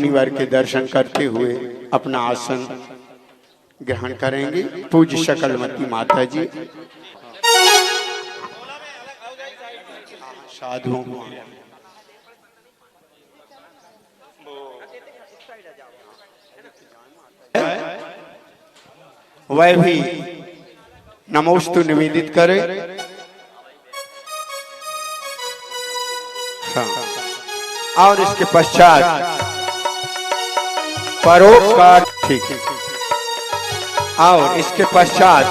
मुनिवर के दर्शन करते हुए अपना आसन ग्रहण करेंगे। पूज्य शकलमती माता जी साधुओं वह भी नमोस्तु निवेदित करे। और इसके पश्चात परोपकार, ठीक है, और इसके पश्चात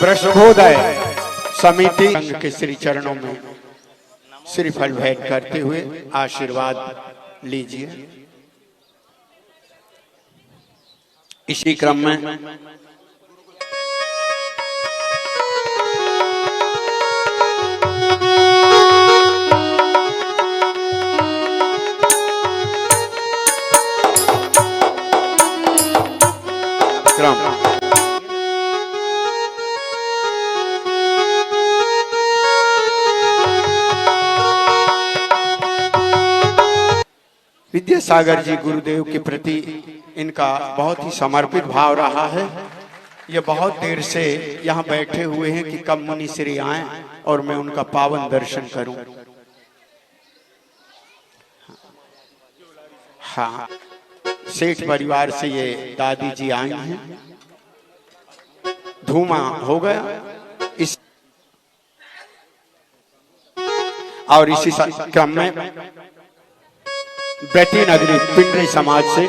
वृषभोदय समिति संघ के श्री चरणों में श्रीफल भेंट करते हुए आशीर्वाद लीजिए। इसी क्रम में विद्यासागर जी गुरुदेव के प्रति इनका बहुत ही समर्पित भाव रहा है। ये बहुत देर से यहाँ बैठे हुए हैं कि कब मुनि श्री आए और मैं उनका पावन दर्शन करूं। हाँ, सेठ परिवार से ये दादी जी आई हैं। धूमा हो गया इस और इसी क्रम में बेटी नगरी पिंडरी समाज से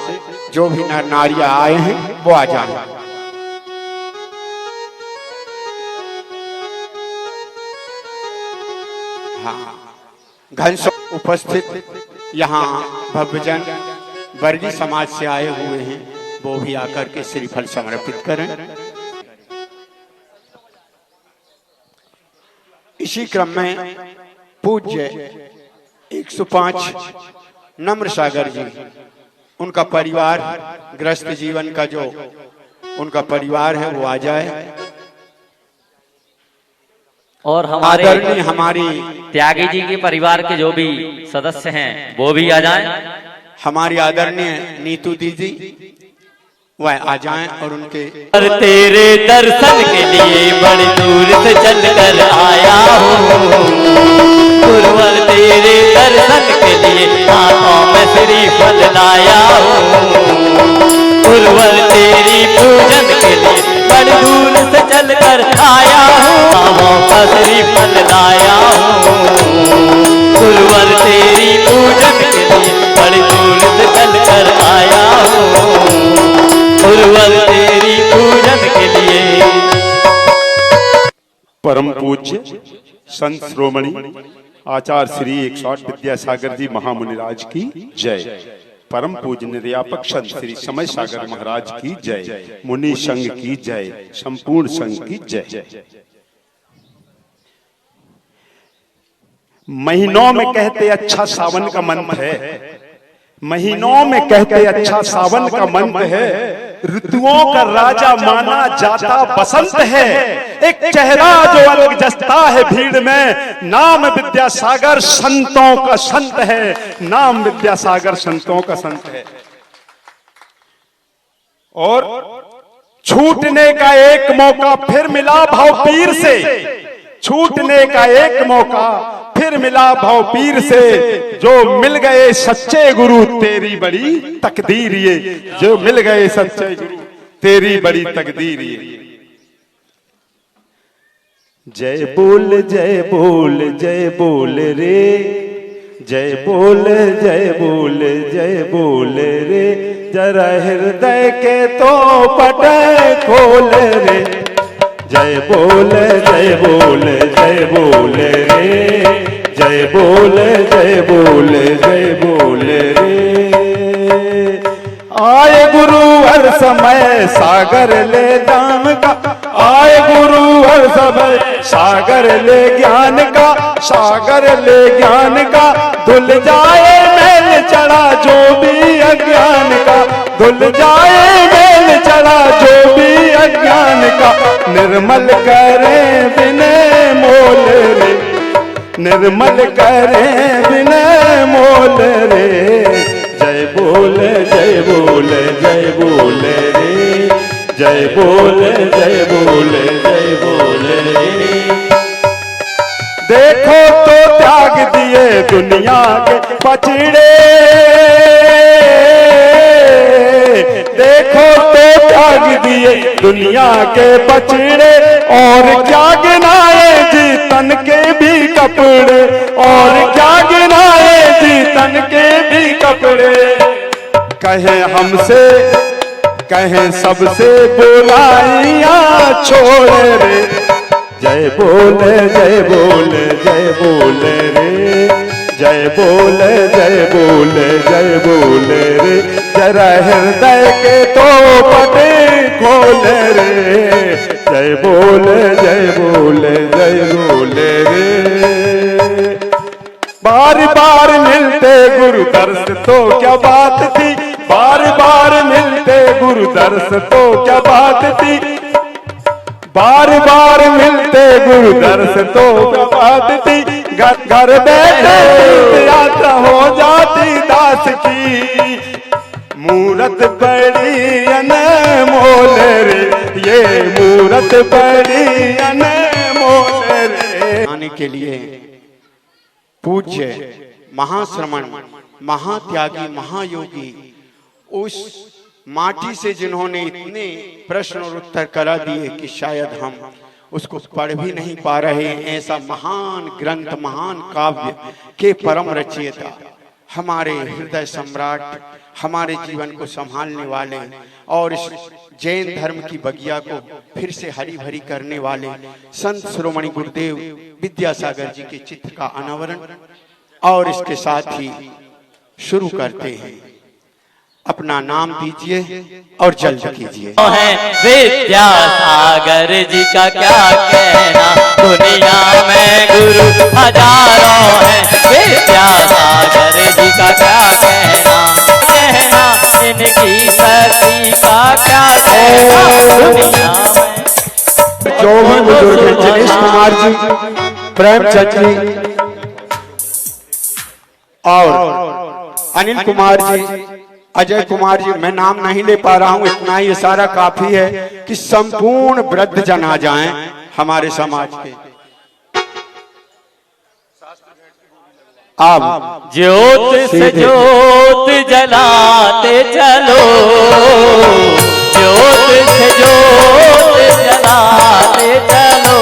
जो भी नर नारियां आए हैं वो आ जाए। हाँ, घनसो उपस्थित यहाँ भव्यजन वर्गी समाज से आए हुए हैं, वो भी आकर के श्रीफल समर्पित करें। इसी क्रम में पूज्य 105 नम्र सागर जी, उनका परिवार ग्रस्त जीवन का जो उनका परिवार है वो आ जाए। और हमारी त्यागी जी के परिवार के जो भी सदस्य हैं वो भी आ जाएं। हमारी आदरणीय नीतू दीदी वह आ जाएं और उनके तेरे दर्शन के लिए बड़ी दूर से चल कर आया हूँ। गुरुवर तेरे दर्शन के लिए हाथों में श्रीफल लाया हूँ। गुरुवर तेरी पूजन के लिए बड़ी दूर से चल कर आया हूँ। हाथों का श्रीफल लाया हूँ। गुरुवर तेरी पूजन के लिए बड़ी दूर से चल कर आया हूँ। गुरुवर तेरी पूजन के लिए। परम पूज्य संत श्रोमणी आचार्य श्री 108 विद्यासागर जी महामुनिराज की जय। परम पूज्य निर्यापक संत श्री समय सागर महाराज की जय। मुनि संघ की जय। संपूर्ण संघ की जय। महीनों में कहते अच्छा सावन का मंत्र है। महीनों में कहते अच्छा सावन का मंत्र है। ऋतुओं का राजा माना जाता बसंत है। एक चेहरा जो अलग जसता है भीड़ में, नाम विद्यासागर संतों का संत है। नाम विद्यासागर संतों का संत है। और छूटने का एक मौका फिर मिला भाव पीर से। छूटने का एक मौका फिर मिला भाव पीर से। जो मिल गए सच्चे गुरु तेरी बड़ी तकदीर ये। जो मिल गए सच्चे गुरु तेरी बड़ी तकदीर ये। जय बोल जय बोल जय बोल रे। जय बोल जय बोल जय बोल रे। जरा हृदय के तो पट खोल रे। जय बोल जय बोल जय बोल रे। जय बोल जय बोल जय बोल रे। आए गुरु हर समय सागर ले दान का। आए गुरु हर समय सागर ले ज्ञान का। सागर ले ज्ञान का। धुल जाए मैल चढ़ा जो भी अज्ञान का। धुल जाए मैल चढ़ा जो भी अज्ञान का। निर्मल करे विनय मोल रे। निर्मल करे विनय मोल रे। जय बोल बोले जय बोले जय बोले रे, जय बोले जय बोले जय बोले रे। देखो तो त्याग दिए दुनिया के पचड़े, देखो तो त्याग दिए दुनिया के पचड़े, और क्या गिनाए जी तन के भी कपड़े, और क्या गिनाए जी तन के भी कपड़े। कहे हमसे कहे सबसे बुराइयां छोड़े रे, जय बोले जय बोले जय बोले रे, जय बोले जय बोले जय बोले रे। जरा हृदय के तो पटे खोले रे, जय बोले जय बोले जय बोले रे। बार बार मिलते गुरु दर्श तो क्या बात थी, बार बार मिलते गुरु दर्श तो क्या बात थी, बार बार मिलते गुरु दर्श तो क्या बात थी। घर बैठे यात्रा हो जाती दास की, मूरत बड़ी अनमोल रे, ये मूरत बड़ी अनमोल रे। आने के लिए पूज्य महाश्रमण महात्यागी महायोगी उस माटी से जिन्होंने इतने प्रश्न और उत्तर करा दिए कि शायद हम उसको पढ़ भी नहीं पा रहे हैं। ऐसा महान ग्रंथ महान काव्य के परम रचयिता हमारे हृदय सम्राट, हमारे जीवन को संभालने वाले और इस जैन धर्म की बगिया को फिर से हरी भरी करने वाले संत शिरोमणि गुरुदेव विद्यासागर जी के चित्र का अनावरण और इसके साथ ही शुरू करते हैं। अपना नाम दीजिए और जल्द कीजिए। है विद्यासागर जी का क्या कहना, दुनिया में गुरु हजारों हैं। विद्यासागर जी का क्या कहना, कहना इनकी शक्ति का क्या कहना, दुनिया में। जो भी बुजुर्ग हैं, जनीश कुमार जी, प्रेमचंद जी और अनिल कुमार जी, अजय कुमार जी, मैं नाम नहीं ले पा रहा हूं, इतना ही इशारा काफी है कि संपूर्ण वृद्ध जन आ जाएं हमारे समाज के। आप ज्योत से ज्योत जलाते चलो, ज्योत से ज्योत जलाते चलो,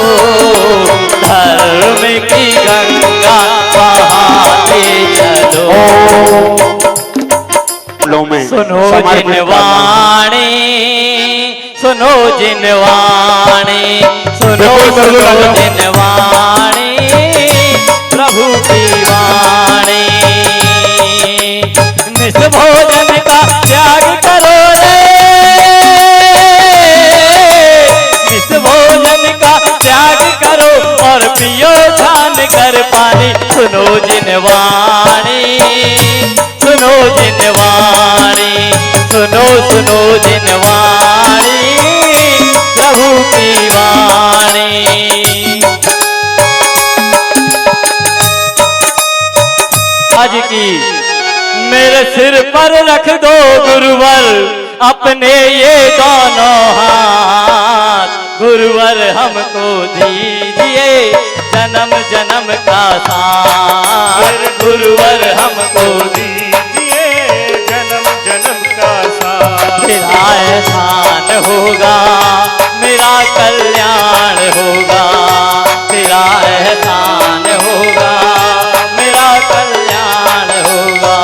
धर्म की गंगा बहाते चलो। में सुनो जिनवाणी, सुनो जिनवाणी, सुनो सुनो जिनवाणी, प्रभु की वाणी। निस भोजन का त्याग करो रे, निस भोजन का त्याग करो और पियो छान कर पानी। सुनो जिनवाणी, सुनो जिनवाणी, सुनो सुनो जिनवाणी, प्रभु की वाणी। आज की मेरे सिर पर रख दो गुरुवर अपने ये दोनों हाथ, गुरुवर हमको दीजिए जन्म जन्म का साथ, गुरुवर हमको दीजिए जन्म जन्म का साथ। मेरा एहसान होगा, मेरा कल्याण होगा, तेरा एहसान होगा, मेरा कल्याण होगा।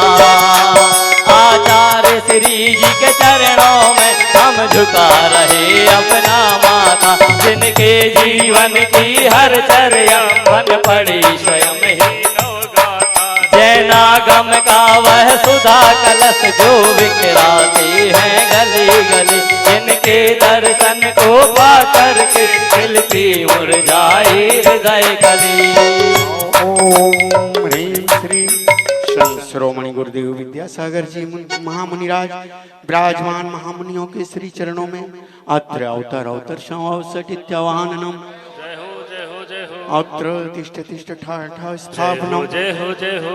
आचार्य श्री जी के चरणों में हम झुका रहे अपना माथा, जिनके जीवन की हर चर्या बन पड़ी स्वयं ही जैनागम का वह सुधा कलश जो बिखराते हैं गली गली, जिनके दर्शन को पा करके खिलती मुरझाई हृदय कली। ओम ह्रीं श्री संत शिरोमणि गुरुदेव विद्यासागर जी महामुनिराज विराजमान महामुनियों के श्री चरणों में अत्र अवतर अवतर शवसट इत्यावाहनम अत्र तिष्ठ तिष्ठ ठा ठा स्थापनम जय हो जय हो।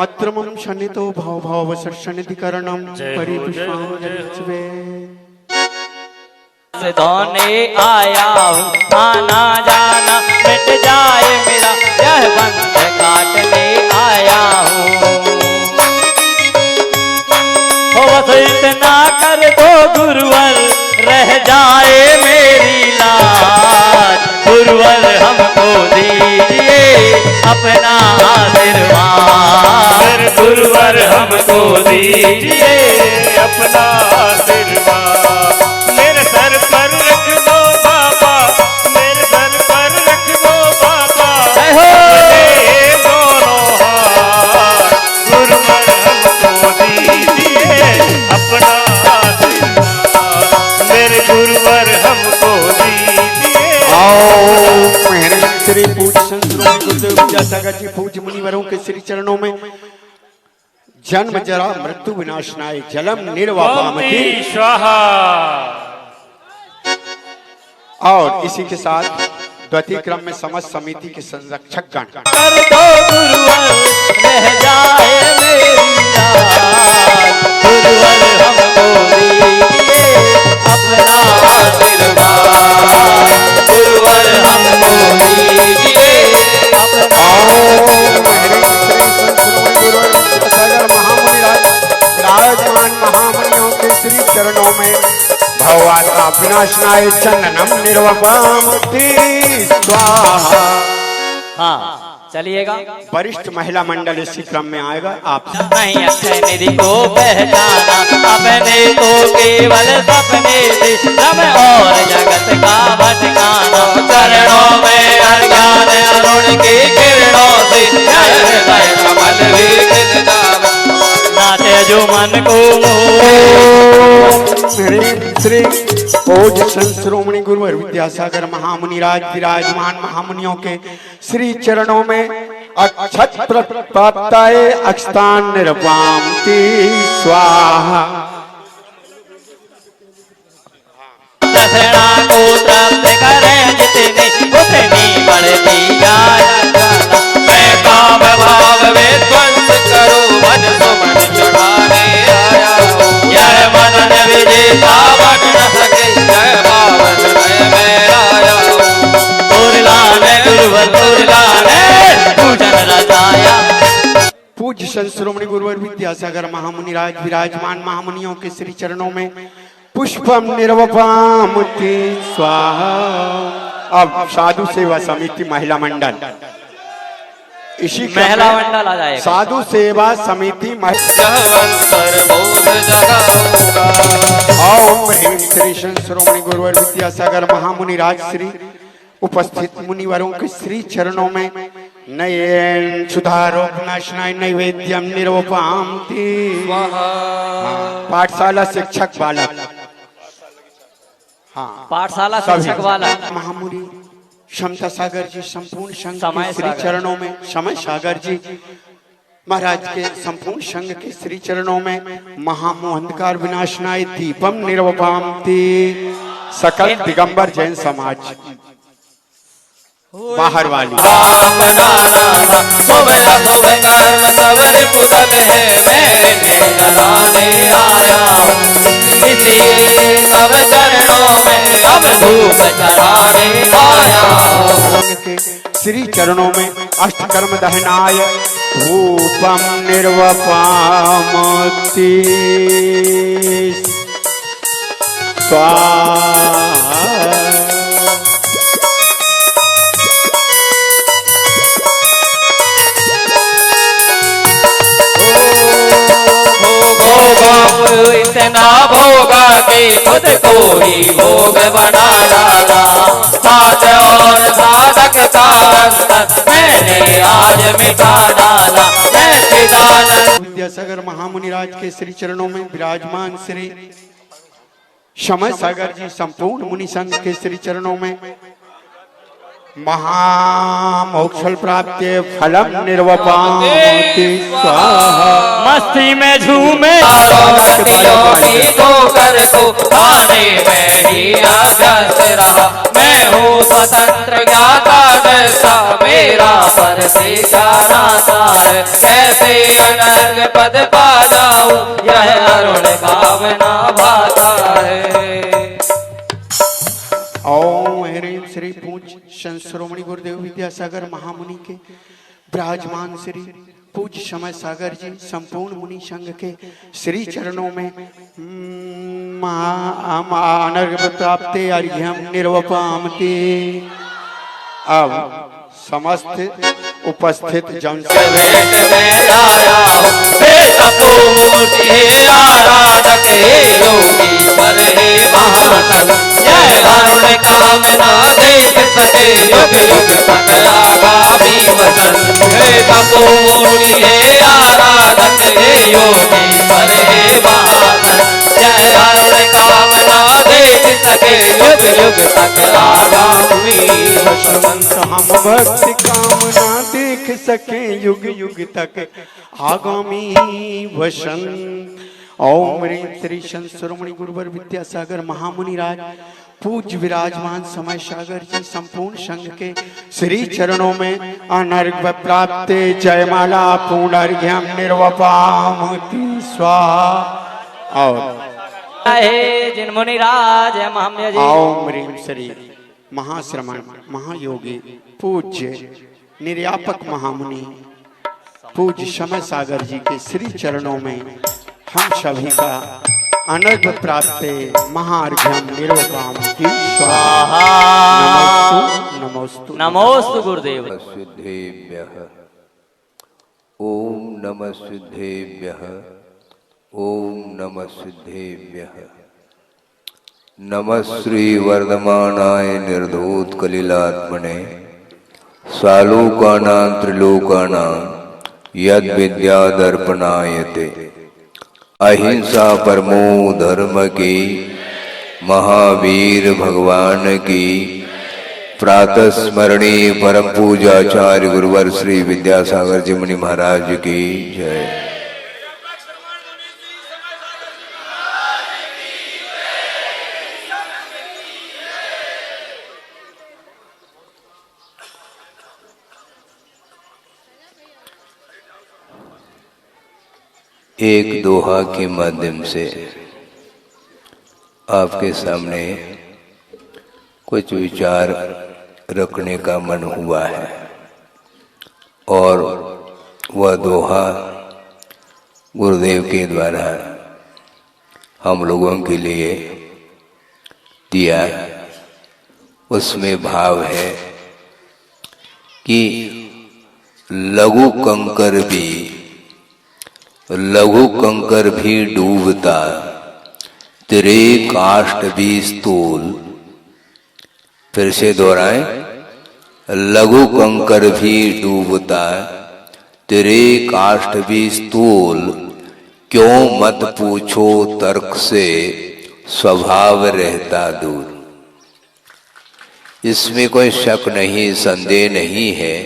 अत्र मम शनितो भव भव सन्निधिकरणम परिपुष्पांजलिस्वे। धोने आया हूँ आना जाना मिट जाए मेरा यह बंध काटने आया हूँ। हो बस इतना कर दो गुरुवर रह जाए मेरी लाज। गुरुवर हमको दीजिए अपना आशीर्वाद। गुरुवर हमको दीजिए अपना आशीर्वाद। मेरे सर पर रख दो बाबा, मेरे सर पर रख दो बाबा अपने दोनों हाथ। गुरुवर हमको दीजिए अपना आशीर्वाद। मेरे गुरुवर हमको दीजिए। श्री पूज्य संत श्रोमणी गुरुदेव विद्यासागर जी पूज्य मुनिवरों के श्री चरणों में जन्म जरा मृत्यु विनाशनाय जलम निर्वापमति स्वाहा। और इसी के साथ द्वितीय क्रम में समस्त समिति के संरक्षक गण कर दो गुरुवर रह जाए मेरी लाज। गुरुवर हमको दीजिए अपना आशीर्वाद। गुरुवर हमको दीजिए अपना विराजमान महामुनियों के श्री चरणों में भववाता विनाशनाय चंदनम निर्वपामति स्वाहा। हाँ चलिएगा। वरिष्ठ महिला मंडल इसी क्रम में आएगा। आप नहीं अक्षय निधि को पहचाना अपने तो केवल सपने से तब और जगत का भटकाना। चरणों में अज्ञान अरुण की किरणों से हृदय कमल विघ्न जावे। नाचे जो मन को श्री पूज्य संत श्रोमणी गुरुवर विद्यासागर महामुनिराज विराजमान महामुनियों के श्री चरणों में अक्षत प्राप्ताये अक्षतान निर्वापमति स्वाहा। दक्षिणा को प्राप्त करें जितनी उतनी बढ़ती जाए। मैं काम भाव विध्वंस करूं मन सुमन चढ़ाने आया हूँ। यह मनन विजेता बन न सके जय पावन मैं आया हूँ। तुरलाने गुरुवर तुरलाने पूजन रचाया। पूज्य संत श्रोमणी गुरुवर विद्यासागर महामुनिराज विराजमान महामुनियों के श्री चरणों में पुष्पम निर्वपामति स्वाहा। अब साधु सेवा समिति महिला मंडल इसी महिला मंडल आ जाएगा। साधु सेवा समिति ओम ह्रीं श्री संत श्रोमणी गुरुवर विद्यासागर महामुनिराज श्री उपस्थित मुनिवरों के श्री चरणों में नयन सुधारोप नाशनाय नैवेद्यम निर्वपामति। पाठशाला शिक्षक बालक हाँ पाठशाला शिक्षक वाला महामुनि समता सागर जी संपूर्ण संघ समय के श्री सागर। चरणों में समय सागर जी महाराज के संपूर्ण संघ के श्री चरणों में महामोहंधकार विनाशनाय दीपम निर्वपामति। सकल दिगंबर जैन समाज बाहर वाली सब चरणों में अब धूप चढ़ाने आया हूँ। के श्री चरणों में अष्टकर्म दहनाय धूपम निर्वपामति स्वाहा। इतना भोगा के खुद को ही भोग बना डाला। साध और साधक का अंतर मैंने आज मिटा डाला। मैं चिदानंद विद्यासागर महामुनिराज के श्री चरणों में विराजमान श्री समय सागर जी संपूर्ण मुनि संघ के श्री चरणों में महामोक्षल प्राप्ति फलम निर्वपामति स्वाहा। मस्ती में झूमे ठोकर को खाने में ही अभ्यस्त रहा। मैं हूँ स्वतंत्र ज्ञाता जैसा से क्या नाता है, कैसे अनर्घ पद पा जाऊं, यह अरुण भावना भाता है। ओम ह्रीं श्री पूज्य संत शिरोमणि गुरुदेव विद्यासागर महामुनि के विराजमान श्री पूज्य समय सागर जी संपूर्ण मुनि संघ के श्री चरणों में अनर्घ प्राप्ते अर्घ्यम निर्वपामते। अब समस्त उपस्थित जन आराधक योगी पर कामना देख सके, युग युग तक आगामी वचन हे तपोमूर्ति हे आराधक योगी पर जय हर कामना देख सके, युग युग तक आगामी वचन। हम भक्ति कामना देख सके, युग युग तक आगामी वसन। ओम ह्रीं श्री संत शिरोमणि गुरुवर विद्यासागर महामुनि राज पूज्य विराजमान समय सागर जी संपूर्ण संघ के श्री चरणों में अनर्घ प्राप्ते जयमाला पूर्णार्घ्यम निर्वपामति स्वाहा। और जिन मुनि राज महाम्य जी। ओम ह्रीं श्री महाश्रमण महायोगी पूज्य निर्यापक महामुनि पूज्य समय सागर जी के श्री चरणों में हम सभी का अनर्घ प्राप्त महार्घ्यम निर्वपाम की स्वाहा। नमोस्तु नमोस्तु गुरुदेव। सिद्धेभ्यः ओम नमः सिद्धेभ्यः ओम नमः सिद्धेभ्यः। नमः श्री वर्धमानाय निर्धूत कलिलात्मने सालोकानां त्रिलोकानां यद विद्या दर्पणायते। अहिंसा परमो धर्म की महावीर भगवान की प्रातः स्मरणीय परम पूजाचार्य गुरुवर श्री विद्यासागर जी मुनि महाराज की जय। एक दोहा के माध्यम से आपके सामने कुछ विचार रखने का मन हुआ है और वह दोहा गुरुदेव के द्वारा हम लोगों के लिए दिया। उसमें भाव है कि लघु कंकर भी डूबता, तेरे काष्ठ भी स्थूल। फिर से दोहराएं, लघु कंकर भी डूबता, तेरे काष्ठ भी स्थूल। क्यों मत पूछो तर्क से, स्वभाव रहता दूर। इसमें कोई शक नहीं, संदेह नहीं है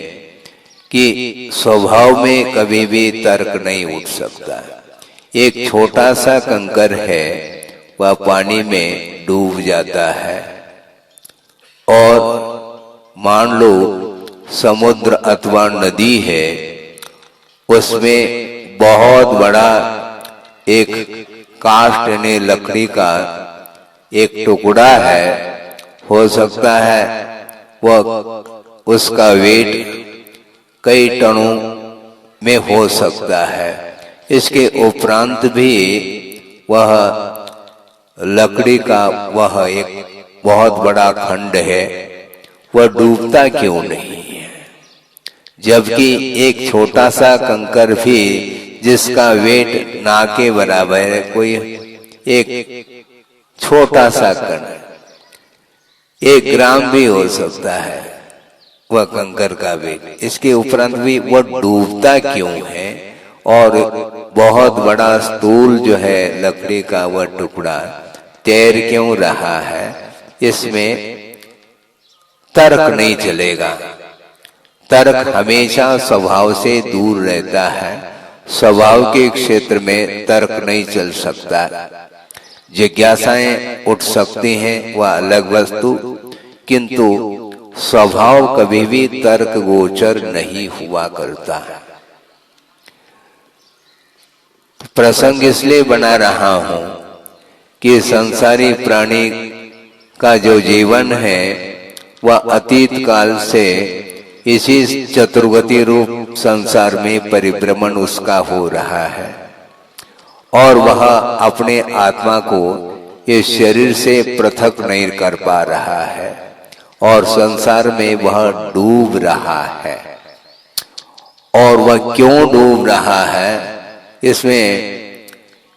कि स्वभाव में कभी भी तर्क नहीं उठ सकता। एक छोटा सा कंकर है, वह पानी में डूब जाता है और मान लो समुद्र अथवा नदी है, उसमें बहुत बड़ा एक काष्ठ यानी लकड़ी का एक टुकड़ा है। हो सकता है वह उसका वेट कई टनों में हो सकता है। इसके उपरांत भी वह लकड़ी का वह एक बहुत बड़ा खंड है, वह डूबता क्यों नहीं है? जबकि एक छोटा सा कंकर भी जिसका वेट ना के बराबर है, कोई एक छोटा सा कण 1 ग्राम भी हो सकता है वह कंकर का वेट। इसके उपरांत भी वह डूबता क्यों है? और बहुत बड़ा स्थूल जो है लकड़ी का वह टुकड़ा तैर क्यों रहा है? इसमें तर्क नहीं चलेगा। तर्क हमेशा स्वभाव से दूर रहता है। स्वभाव के क्षेत्र में तर्क नहीं चल सकता। जिज्ञासाएं उठ सकती हैं, वह अलग वस्तु, किंतु स्वभाव कभी भी तर्क गोचर नहीं हुआ करता है। प्रसंग इसलिए बना रहा हूं कि संसारी प्राणी का जो जीवन है वह अतीत काल से इसी चतुर्गति रूप संसार में परिभ्रमण उसका हो रहा है और वह अपने आत्मा को इस शरीर से पृथक नहीं कर पा रहा है और संसार में वह डूब रहा है। और वह क्यों डूब रहा है, इसमें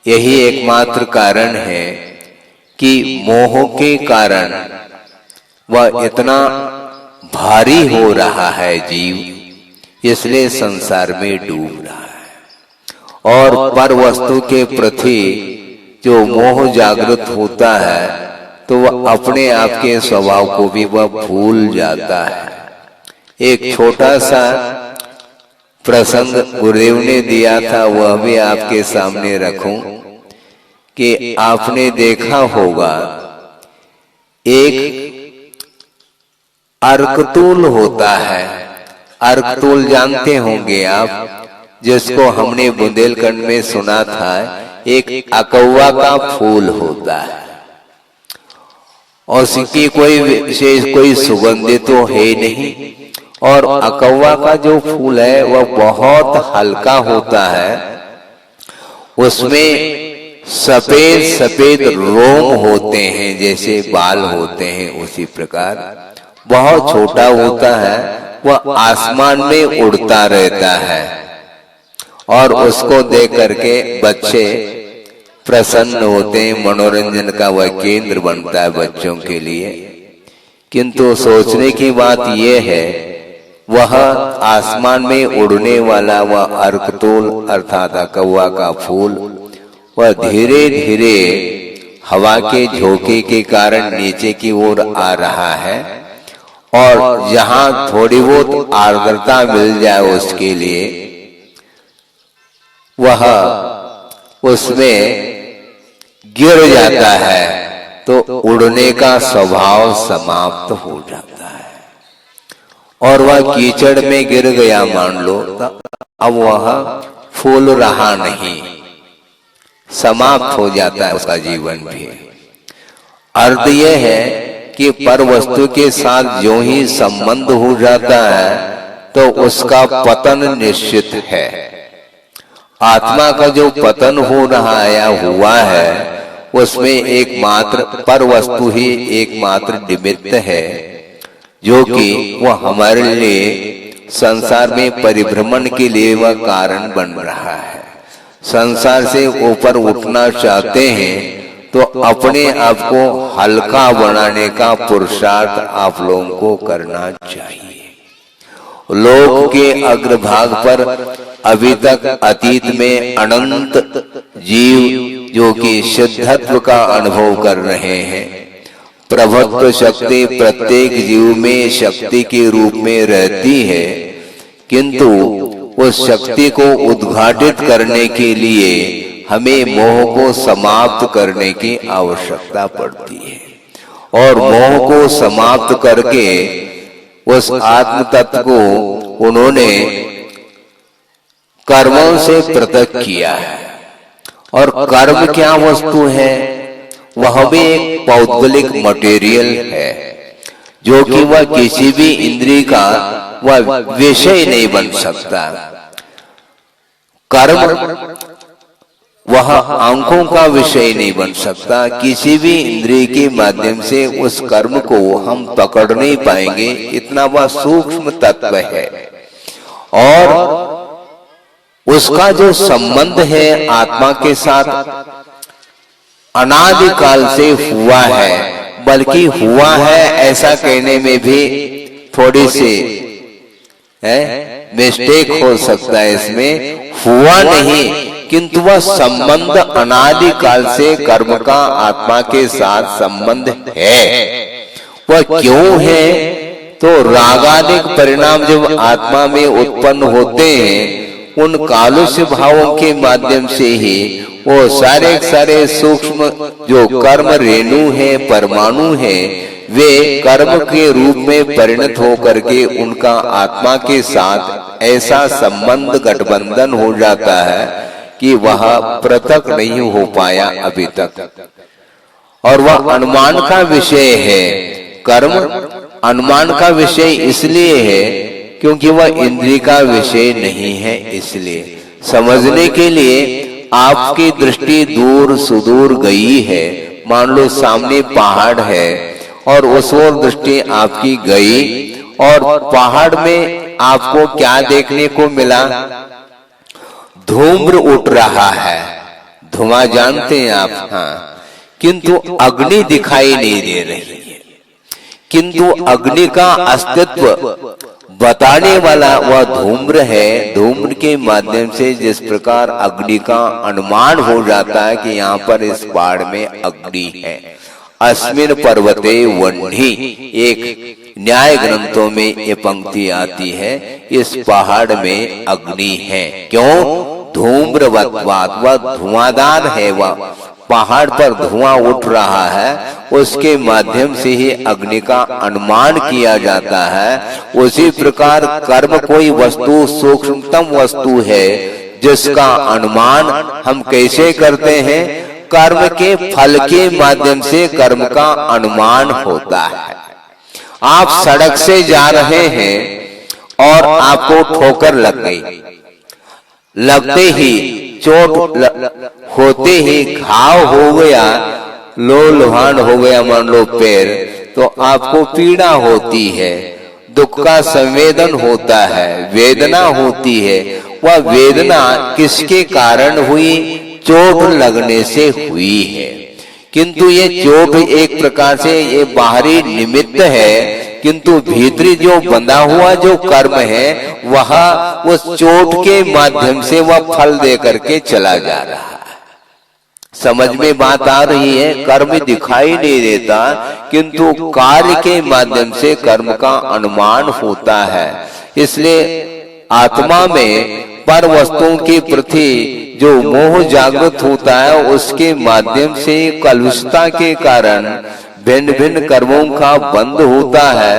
यही एकमात्र कारण है कि मोह के कारण वह इतना भारी हो रहा है जीव, इसलिए संसार में डूब रहा है। और पर वस्तु के प्रति जो मोह जागृत होता है तो वह अपने आप के स्वभाव को भी वह भूल जाता है। एक छोटा सा प्रसंग गुरुदेव ने दिया था, वह भी आपके सामने रखूं कि आपने देखा होगा एक अर्कतूल होता है। अर्कतूल जानते होंगे आप, जिसको हमने बुंदेलखंड में सुना था, एक अकौवा का फूल होता है और उसकी कोई विशेष कोई सुगंध तो है नहीं। और अकौवा का जो फूल है वह बहुत हल्का होता है, उसमें सफेद सफेद रोम होते हैं, जैसे बाल होते हैं उसी प्रकार। बहुत छोटा होता है, वह आसमान में उड़ता रहता है और उसको देख करके बच्चे प्रसन्न होते हैं, मनोरंजन का वह केंद्र बनता है बच्चों के लिए। किंतु सोचने की बात यह है, वह आसमान में उड़ने वाला वह अर्कतूल अर्थात कौवा का फूल वह धीरे धीरे हवा के झोंके के कारण नीचे की ओर आ रहा है और जहां थोड़ी बहुत आर्द्रता मिल जाए उसके लिए वह उसमें गिर जाता है तो उड़ने का स्वभाव समाप्त हो जाता है और वह कीचड़ में गिर गया मान लो, अब वह फूल रहा नहीं, समाप्त हो जाता है उसका जीवन भी। अर्थ यह है कि पर वस्तु के साथ जो ही संबंध हो जाता है तो उसका पतन निश्चित है। आत्मा का जो पतन हो रहा है या हुआ है उसमें एकमात्र पर वस्तु ही एकमात्र निमित्त है, जो कि वह हमारे लिए संसार में परिभ्रमण के लिए वह कारण बन रहा है। संसार से ऊपर उठना चाहते हैं तो अपने आप को हल्का बनाने का पुरुषार्थ आप लोगों को करना चाहिए। लोक के अग्रभाग पर अभी तक अतीत में अनंत जीव जो कि सिद्धत्व का अनुभव कर रहे हैं। प्रभुत्व शक्ति प्रत्येक जीव में शक्ति के रूप में रहती है, किंतु उस शक्ति को उद्घाटित करने के लिए हमें मोह को समाप्त करने की आवश्यकता पड़ती है और मोह को समाप्त करके उस आत्म तत्व को उन्होंने कर्मों से पृथक किया है। और कर्म क्या वस्तु है, वह भी एक पौद्गलिक मटेरियल है, जो कि वह किसी भी इंद्रिय का वह विषय नहीं बन सकता। कर्म वह आंखों का विषय नहीं बन सकता, किसी भी इंद्रिय के माध्यम से उस कर्म को हम पकड़ नहीं पाएंगे, इतना वह सूक्ष्म तत्व है। और उसका जो संबंध है आत्मा के साथ अनादिकाल से हुआ है, बल्कि हुआ है ऐसा कहने में भी थोड़ी सी मिस्टेक हो सकता है। इसमें हुआ नहीं, किंतु वह संबंध अनादिकाल से कर्म का आत्मा के साथ संबंध है। वह क्यों है, तो रागादिक परिणाम जब आत्मा में उत्पन्न होते हैं उन कालुष्य भावों के माध्यम से ही वो सारे सारे सूक्ष्म जो कर्म रेणु है, परमाणु है, वे कर्म के रूप में परिणत होकर के उनका आत्मा के साथ ऐसा संबंध गठबंधन हो जाता है कि वह पृथक नहीं हो पाया अभी तक, और वह अनुमान का विषय है। कर्म अनुमान का विषय इसलिए है क्योंकि वह इंद्रिय का विषय नहीं है। इसलिए समझने के लिए आपकी दृष्टि दूर सुदूर गई है, मान लो सामने पहाड़ है और उस ओर दृष्टि आपकी गई, और पहाड़ में आपको क्या देखने को मिला? धूम्र उठ रहा है, धुआं जानते हैं आप, हाँ, किंतु अग्नि दिखाई नहीं दे रही है। किंतु अग्नि का अस्तित्व बताने वाला वह धूम्र है। धूम्र के माध्यम से जिस प्रकार अग्नि का अनुमान हो जाता है कि यहाँ पर इस पहाड़ में अग्नि है। अस्मिन पर्वते वह्नि, एक न्याय ग्रंथों में ये पंक्ति आती है, इस पहाड़ में अग्नि है। क्यों? धूम्रवत्वात्, वह धुआंधार है, वह पहाड़ पर धुआं उठ रहा है, उसके माध्यम से ही अग्नि का अनुमान किया जाता है। उसी प्रकार कर्म कोई वस्तु, सूक्ष्मतम वस्तु है जिसका अनुमान हम कैसे करते हैं? कर्म के फल के माध्यम से कर्म का अनुमान होता है। आप सड़क से जा रहे हैं और आपको ठोकर लग गई, लगते ही चोट होते ही घाव हो गया, लोलुहान हो गया मान लो पैर, तो आपको पीड़ा होती है, दुख का संवेदन होता है, वेदना होती है। वह वेदना किसके कारण हुई? चोट लगने से हुई है। किंतु ये चोट एक प्रकार से ये बाहरी निमित्त है, किंतु भीतरी जो बंधा हुआ जो कर्म है वह उस चोट के माध्यम से वह फल दे करके चला जा रहा है। समझ में बात आ रही है? कर्म दिखाई नहीं देता, किंतु कार्य के माध्यम से कर्म का अनुमान होता है। इसलिए आत्मा में पर वस्तुओं के प्रति जो मोह जागृत होता है, उसके माध्यम से कलुषता के कारण भिन्न भिन्न कर्मों का बंध होता है।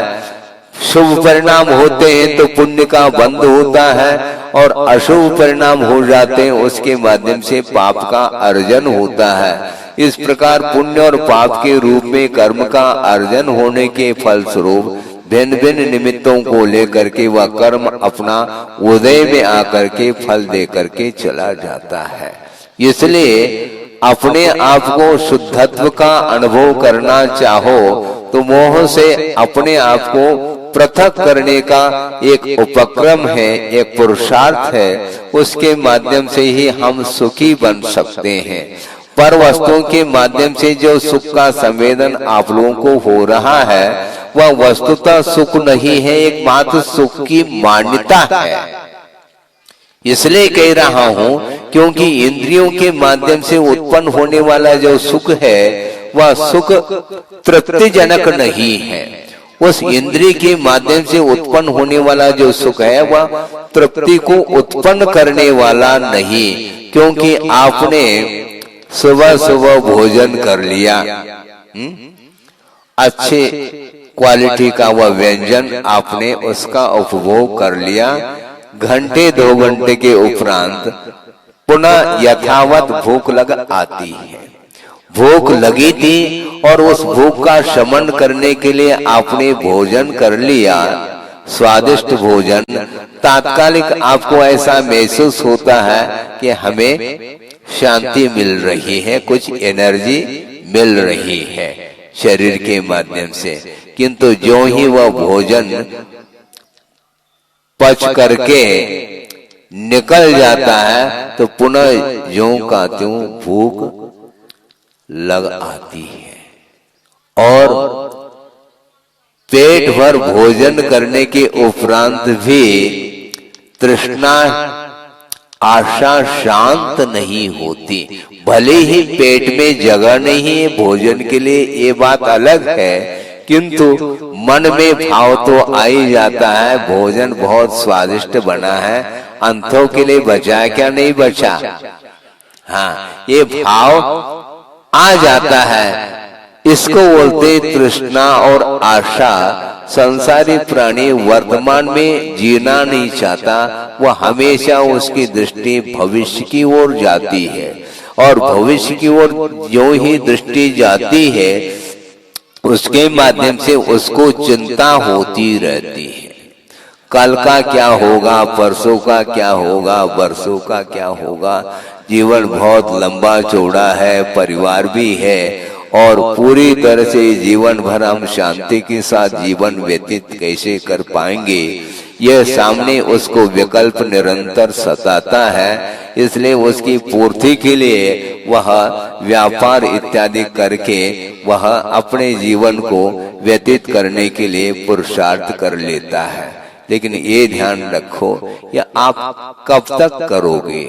शुभ परिणाम होते हैं तो पुण्य का बंध होता है, और अशुभ परिणाम हो जाते हैं उसके माध्यम से पाप का अर्जन होता है। इस प्रकार पुण्य और पाप के रूप में कर्म का अर्जन होने के फलस्वरूप भिन्न भिन्न निमित्तों को लेकर के वह कर्म अपना उदय में आकर के फल दे करके चला जाता है। इसलिए अपने आप को शुद्धत्व का अनुभव करना चाहो तो मोह से अपने आप को पृथक करने का एक उपक्रम है, एक पुरुषार्थ है। उसके माध्यम से ही हम सुखी बन सकते हैं। पर वस्तुओं के माध्यम से जो सुख का संवेदन आप लोगों को हो रहा है वह वस्तुतः सुख नहीं है, एक मात्र सुख की मान्यता है। इसलिए कह रहा हूं क्योंकि इंद्रियों के माध्यम से उत्पन्न होने वाला जो सुख है वह सुख तृप्तिजनक नहीं है। उस इंद्रिय के माध्यम से उत्पन्न होने वाला जो सुख है वह तृप्ति को उत्पन्न करने वाला नहीं, क्योंकि आपने सुबह सुबह भोजन कर लिया, अच्छे क्वालिटी का वह व्यंजन आपने उसका उपभोग कर लिया। घंटे 2 घंटे के उपरांत पुनः यथावत भूख लग आती है। भूख लगी थी और उस भूख का शमन करने के लिए आपने भोजन कर लिया, स्वादिष्ट भोजन। तात्कालिक आपको ऐसा महसूस होता है कि हमें शांति मिल रही है, कुछ एनर्जी मिल रही है शरीर के माध्यम से। किंतु जो ही वह भोजन पच करके निकल जाता है तो पुनः ज्यों का त्यों भूख लग आती है, और पेट भर भोजन करने के उपरांत भी तृष्णा आशा शांत नहीं होती। भले ही पेट में जगह नहीं है भोजन के लिए, ये बात अलग है, किंतु मन में भाव तो आ ही जाता है भोजन बहुत स्वादिष्ट बना है, अंतों के लिए बचा क्या नहीं बचा। हाँ, ये भाव आ जाता है। इसको बोलते तृष्णा और आशा। संसारी प्राणी वर्तमान में जीना नहीं चाहता, वह हमेशा उसकी दृष्टि भविष्य की ओर जाती है, और भविष्य की ओर जो ही दृष्टि जाती है उसके माध्यम से उसको चिंता होती रहती है। कल का क्या होगा, परसों का क्या होगा, वर्षों का क्या होगा। जीवन बहुत लंबा चौड़ा है, परिवार भी है, और पूरी तरह से जीवन भर हम शांति के साथ जीवन व्यतीत कैसे कर पाएंगे, यह सामने उसको विकल्प निरंतर सताता है। इसलिए उसकी पूर्ति के लिए वह व्यापार इत्यादि करके वह अपने जीवन को व्यतीत करने के लिए पुरुषार्थ कर लेता है। लेकिन ये ध्यान रखो, यह आप कब तक करोगे?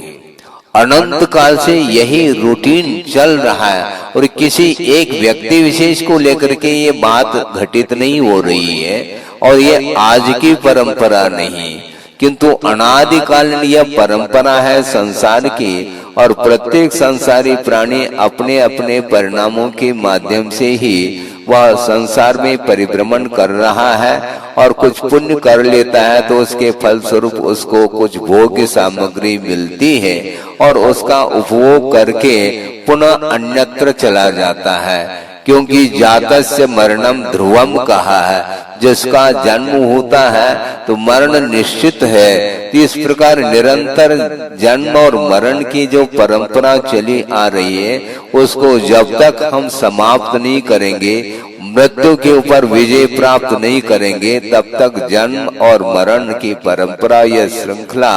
अनंत काल से यही रूटीन चल रहा है, और किसी एक व्यक्ति विशेष को लेकर के ये बात घटित नहीं हो रही है, और ये आज की परंपरा नहीं, किंतु अनादिकालीन यह परंपरा है संसार की। और प्रत्येक संसारी प्राणी अपने अपने परिणामों के माध्यम से ही वह संसार में परिभ्रमण कर रहा है, और कुछ पुण्य कर लेता है तो उसके फल स्वरूप उसको कुछ भोग्य सामग्री मिलती है, और उसका उपभोग करके पुनः अन्यत्र चला जाता है। क्योंकि जातस्य मरणम ध्रुवम कहा है, जिसका जन्म होता है तो मरण निश्चित है। इस प्रकार निरंतर जन्म और मरण की जो परंपरा चली आ रही है, उसको जब तक हम समाप्त नहीं करेंगे, मृत्यु के ऊपर विजय प्राप्त नहीं करेंगे, तब तक जन्म और मरण की परंपरा या श्रृंखला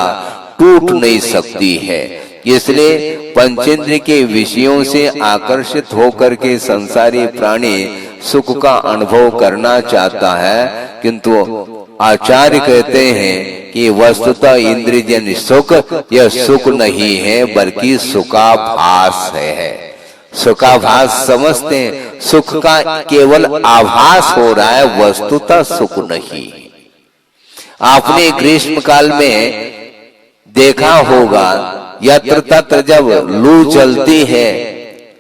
टूट नहीं सकती है। इसलिए पंचेंद्र के विषयों से आकर्षित होकर के संसारी प्राणी सुख का अनुभव करना चाहता है, किंतु आचार्य कहते हैं कि वस्तुतः इंद्रियजन्य सुख यह सुख नहीं है, बल्कि सुखाभास है। सुखाभास समझते हैं, सुख का केवल आभास हो रहा है, वस्तुतः सुख नहीं। आपने ग्रीष्म काल में देखा होगा, यत्र तत्र जब लू चलती है,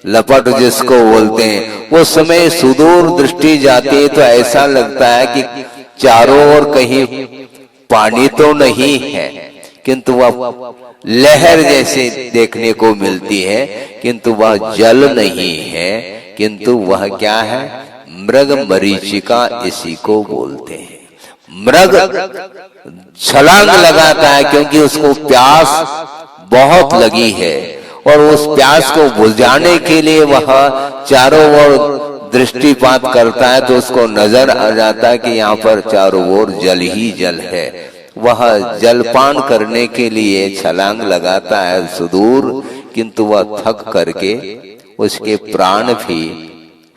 लपट जिसको बोलते हैं, उस समय सुदूर दृष्टि जाती है तो ऐसा लगता है कि चारों ओर कहीं पानी तो नहीं है, किंतु वह लहर जैसे देखने को मिलती है, किंतु वह जल नहीं है, किंतु वह क्या है? मृग मरीचिका इसी को बोलते हैं। मृग छलांग लगाता है क्योंकि उसको प्यास बहुत लगी है, और उस प्यास को बुझाने के लिए वह चारों ओर दृष्टिपात करता है, तो उसको नजर आ जाता है कि यहाँ पर चारों ओर जल ही जल है। वह जलपान करने के लिए छलांग लगाता है सुदूर, किंतु वह थक करके उसके प्राण भी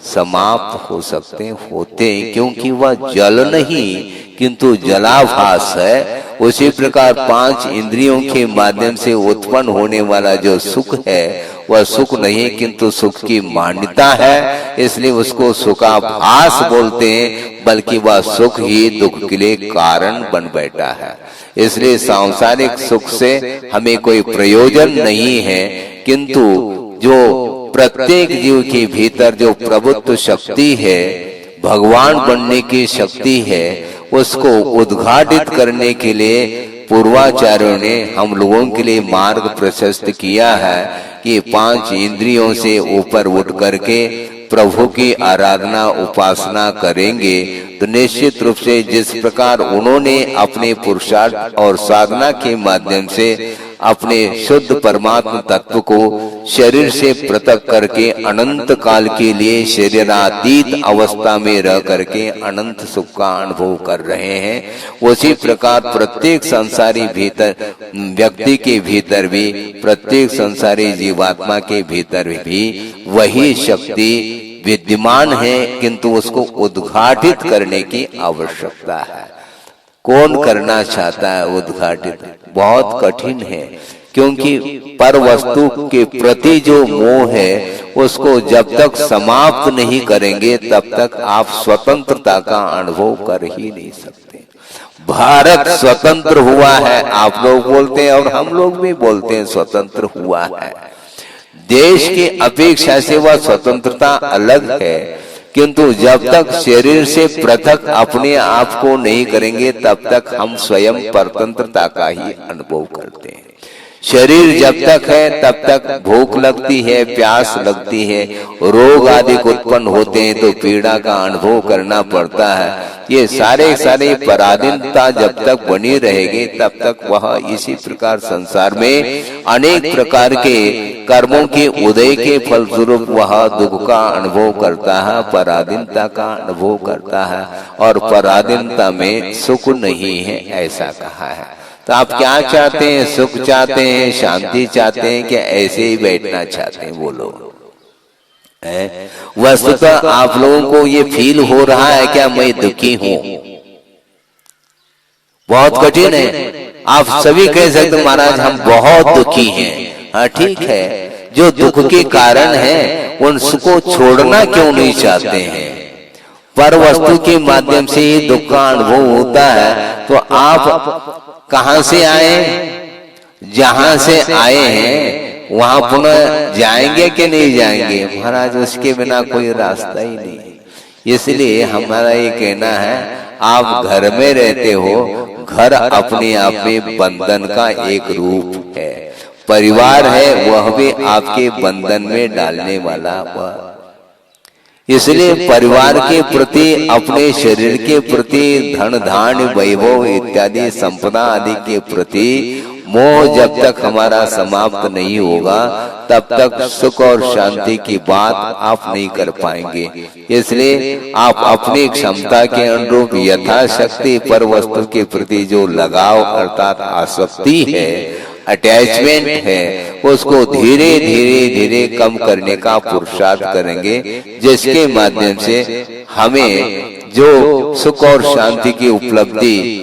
समाप्त हो सकते होते, क्योंकि वह जल नहीं किंतु जलाभास है। उसी प्रकार पांच इंद्रियों के माध्यम से उत्पन्न होने वाला जो सुख है, वह सुख नहीं किंतु सुख की मान्यता है, इसलिए उसको सुखाभास बोलते हैं, बल्कि वह सुख ही दुख के लिए कारण बन बैठा है। इसलिए सांसारिक सुख से हमें कोई प्रयोजन नहीं है, किंतु जो प्रत्येक जीव के भीतर जो प्रभुत्व शक्ति है, भगवान बनने की शक्ति है, उसको उद्घाटित करने के लिए पूर्वाचार्यों ने हम लोगों के लिए मार्ग प्रशस्त किया है कि पांच इंद्रियों से ऊपर उठ करके प्रभु की आराधना उपासना करेंगे तो निश्चित रूप से जिस प्रकार उन्होंने अपने पुरुषार्थ और साधना के माध्यम से अपने शुद्ध परमात्मा तत्व को शरीर से पृथक करके अनंत काल के लिए शरीरातीत अवस्था में रह करके अनंत सुख का अनुभव कर रहे हैं, उसी प्रकार प्रत्येक संसारी भीतर व्यक्ति के भीतर भी, प्रत्येक संसारी जीवात्मा के भीतर भी वही शक्ति विद्यमान है, किंतु उसको उद्घाटित करने की आवश्यकता है। कौन करना चाहता है उद्घाटित? बहुत कठिन है, क्योंकि पर वस्तु के प्रति जो मोह है उसको जब तक समाप्त नहीं करेंगे तब तक आप स्वतंत्रता का अनुभव कर ही नहीं सकते। भारत स्वतंत्र हुआ है, आप लोग बोलते हैं और हम लोग भी बोलते हैं स्वतंत्र हुआ है। देश की अपेक्षा से वह स्वतंत्रता अलग है, किंतु जब तक शरीर से पृथक अपने आप को नहीं करेंगे तब तक हम स्वयं परतंत्रता का ही अनुभव करते हैं। शरीर जब तक है तब तक भूख लगती है, प्यास लगती है, रोग आदि उत्पन्न होते हैं तो पीड़ा का अनुभव करना पड़ता है। ये सारे पराधीनता जब तक बनी रहेगी तब तक वह इसी प्रकार संसार में अनेक प्रकार के कर्मों के उदय के फलस्वरूप वह दुख का अनुभव करता है, पराधीनता का अनुभव करता है, और पराधीनता में सुख नहीं है ऐसा कहा है। तो आप क्या चाहते हैं? सुख चाहते हैं, शांति चाहते हैं, क्या ऐसे ही बैठना चाहते हैं? बोलो। वस्तुतः आप लोगों को ये फील हो रहा है क्या मैं दुखी हूं? बहुत कठिन है। आप सभी कह सकते महाराज हम बहुत दुखी हैं। हाँ ठीक है, जो दुख के कारण है उनको छोड़ना क्यों नहीं चाहते हैं? पर वस्तु के माध्यम से ही दुख का अनुभव होता है। तो आप कहां से आए? जहां से आए हैं वहां पुनः जाएंगे कि नहीं जाएंगे? महाराज उसके बिना कोई रास्ता ही नहीं। इसलिए हमारा ये कहना है आप घर में रहते हो, घर अपने आप में बंधन का एक रूप है। परिवार है वह भी आपके बंधन में डालने वाला वह। इसलिए परिवार के प्रति, अपने शरीर के प्रति, धन धान्य वैभव इत्यादि संपदा आदि के प्रति मोह जब तक हमारा समाप्त नहीं होगा तब तक सुख और शांति की बात आप नहीं कर पाएंगे। इसलिए आप अपनी क्षमता के अनुरूप यथाशक्ति पर वस्तु के प्रति जो लगाव अर्थात आसक्ति है, अटैचमेंट है, उसको धीरे धीरे कम करने का पुरुषार्थ करेंगे, जिसके माध्यम से हमें जो सुख और शांति की उपलब्धि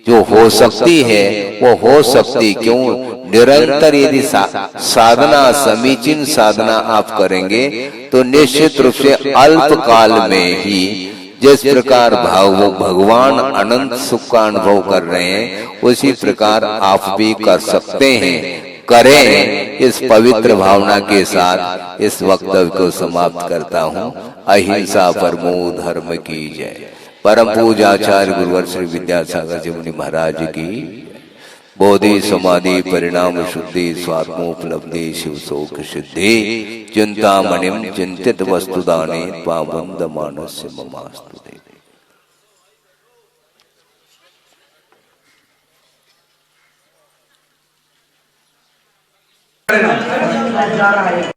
जो हो सकती है वो हो सकती। क्यों? निरंतर यदि साधना, समीचीन साधना आप करेंगे तो निश्चित रूप से अल्प काल में ही जिस प्रकार भगवान अनंत सुख का अनुभव कर रहे हैं उसी प्रकार आप भी कर सकते हैं। करें। इस पवित्र भावना के साथ इस वक्तव्य को समाप्त करता हूँ। अहिंसा परमो धर्म की जय। परम पूज्याचार्य गुरुवर श्री विद्यासागर जी मुनि महाराज की। बोधि समाधि परिणाम शुद्धि स्वात्मोपलब्धि शिव शोक सिद्धि। चिंतामणिम चिंतित वस्तुदाने पावंद मानस्य ममास्तु दे। जा रहा है